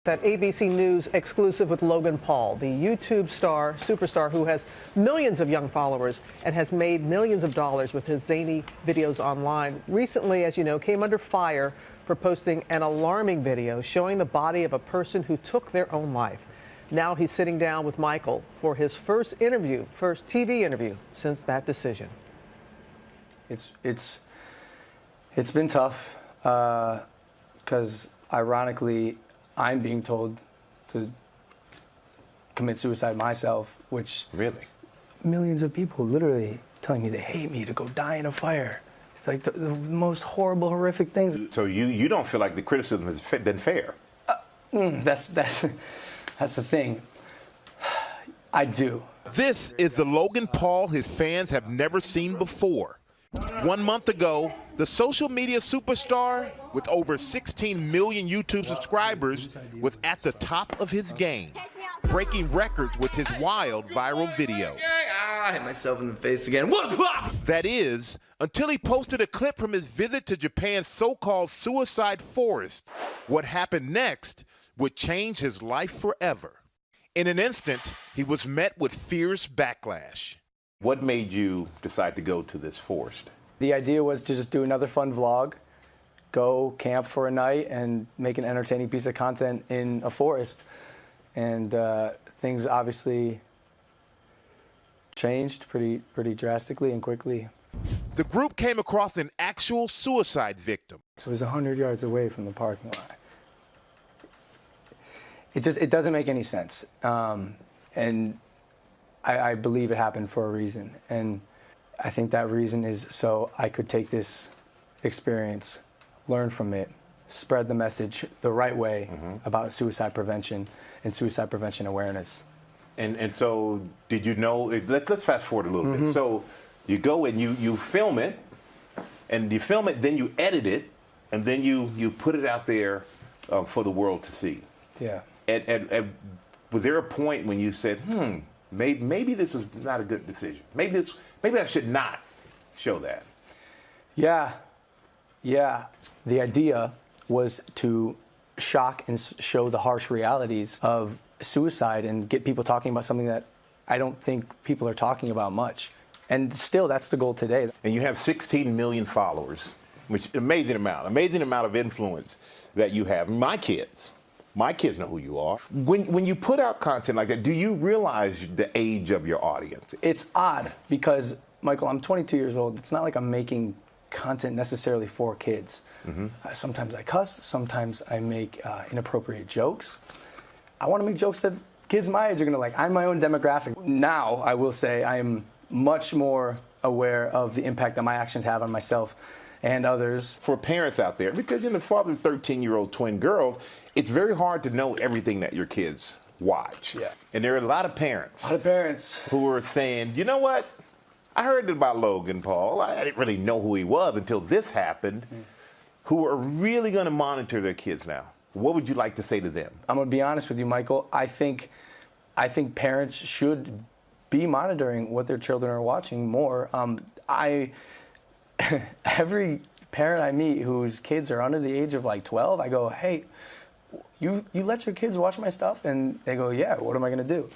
That ABC News exclusive with Logan Paul, the YouTube superstar who has millions of young followers and has made millions of dollars with his zany videos online. Recently, as you know, came under fire for posting an alarming video showing the body of a person who took their own life. Now he's sitting down with Michael for his first TV interview since that decision. It's been tough because ironically, I'm being told to commit suicide myself, which really millions of people literally telling me they hate me to go die in a fire. It's like the most horrible, horrific things. So you don't feel like the criticism has been fair? That's the thing. I do. This is the Logan Paul his fans have never seen before. 1 month ago, the social media superstar with over 16 million YouTube subscribers was at the top of his game, breaking records with his wild viral video. I hit myself in the face again. That is, until he posted a clip from his visit to Japan's so-called suicide forest. What happened next would change his life forever. In an instant, he was met with fierce backlash. What made you decide to go to this forest? The idea was to just do another fun vlog, go camp for a night, and make an entertaining piece of content in a forest. And things obviously changed pretty drastically and quickly. The group came across an actual suicide victim. So it was 100 yards away from the parking lot. It doesn't make any sense. And I believe it happened for a reason. And I think that reason is so I could take this experience, learn from it, spread the message the right way about suicide prevention and suicide prevention awareness. And so did you know, let's fast forward a little bit. So you go and you film it, and you film it, then you edit it, and then you put it out there for the world to see. Yeah. And was there a point when you said, maybe this is not a good decision. Maybe I should not show that. Yeah. The idea was to shock and show the harsh realities of suicide and get people talking about something that I don't think people are talking about much. And still, that's the goal today. And you have 16 million followers, which amazing amount of influence that you have. My kids know who you are. When you put out content like that, do you realize the age of your audience? It's odd because, Michael, I'm 22 years old. It's not like I'm making content necessarily for kids. Sometimes I cuss. Sometimes I make inappropriate jokes. I want to make jokes that kids my age are going to like. I'm my own demographic. Now, I will say I am much more aware of the impact that my actions have on myself and others. For parents out there, because you're the father of 13-year-old twin girls, it's very hard to know everything that your kids watch. Yeah. And there are a lot of parents who are saying, you know what? I heard about Logan Paul. I didn't really know who he was until this happened, who are really going to monitor their kids now. What would you like to say to them? I'm going to be honest with you, Michael. I think parents should be monitoring what their children are watching more. Every parent I meet whose kids are under the age of like 12, I go, hey, you let your kids watch my stuff? And they go, yeah, what am I going to do?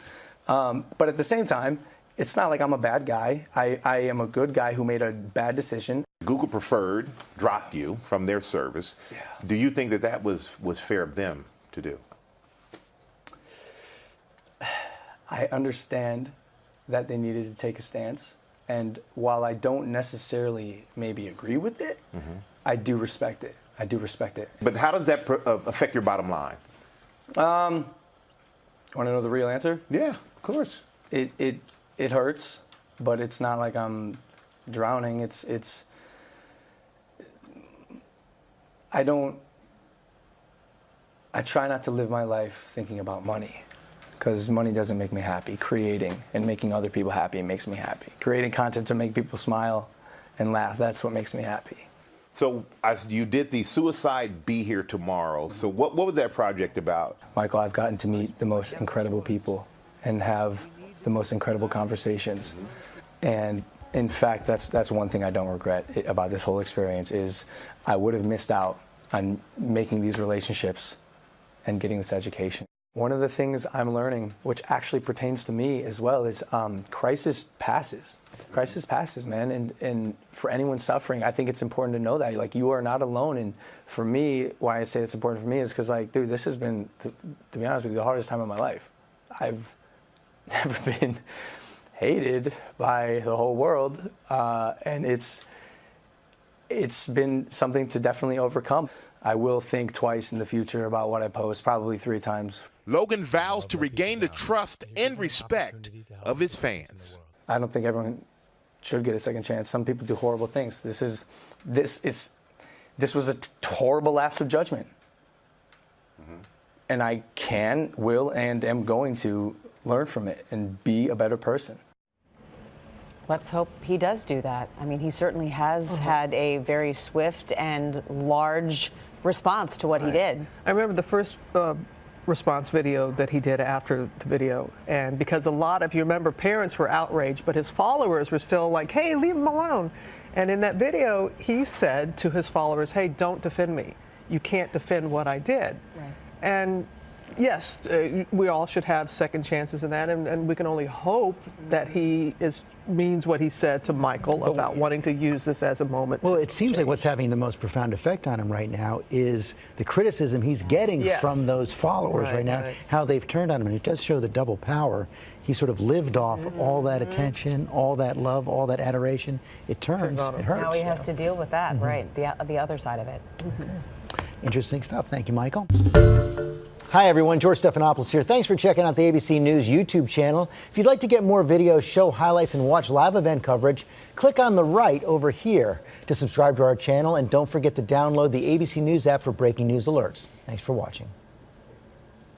But at the same time, it's not like I'm a bad guy. I am a good guy who made a bad decision. Google Preferred dropped you from their service. Yeah. Do you think that was fair of them to do? I understand that they needed to take a stance. And while I don't necessarily maybe agree with it, I do respect it. I do respect it. But how does that affect your bottom line? Want to know the real answer? Yeah, of course. It hurts, but it's not like I'm drowning. I try not to live my life thinking about money, because money doesn't make me happy. Creating and making other people happy makes me happy. Creating content to make people smile and laugh, that's what makes me happy. So you did the Suicide Be Here Tomorrow. So what was that project about? Michael, I've gotten to meet the most incredible people and have the most incredible conversations. And in fact, that's one thing I don't regret about this whole experience is I would have missed out on making these relationships and getting this education. One of the things I'm learning, which actually pertains to me as well, is crisis passes. Crisis passes, man. And for anyone suffering, I think it's important to know that. Like, you are not alone. And for me, why I say it's important for me is because, like, dude, this has been, to be honest with you, the hardest time of my life. I've never been hated by the whole world. And it's been something to definitely overcome. I will think twice in the future about what I post, probably 3 times. Logan vows to regain the trust and respect of his fans. I don't think everyone should get a second chance. Some people do horrible things. This was a horrible lapse of judgment. And I can, will, and am going to learn from it and be a better person. Let's hope he does do that. I mean, he certainly has had a very swift and large response to what he did. I remember the first response video that he did after the video, and because a lot of, you remember, parents were outraged, but his followers were still like, hey, leave him alone. And in that video, he said to his followers, hey, don't defend me. You can't defend what I did. Right. And yes, we all should have second chances in that, and we can only hope that he means what he said to Michael about wanting to use this as a moment. Well, it seems like what's having the most profound effect on him right now is the criticism he's getting from those followers right now, how they've turned on him. And it does show the double power. He sort of lived off all that attention, all that love, all that adoration. It turns, it hurts. Now he has to deal with that, right, the other side of it. Interesting stuff. Thank you, Michael. Hi, everyone. George Stephanopoulos here. Thanks for checking out the ABC News YouTube channel. If you'd like to get more videos, show highlights, and watch live event coverage, click on the right over here to subscribe to our channel. And don't forget to download the ABC News app for breaking news alerts. Thanks for watching.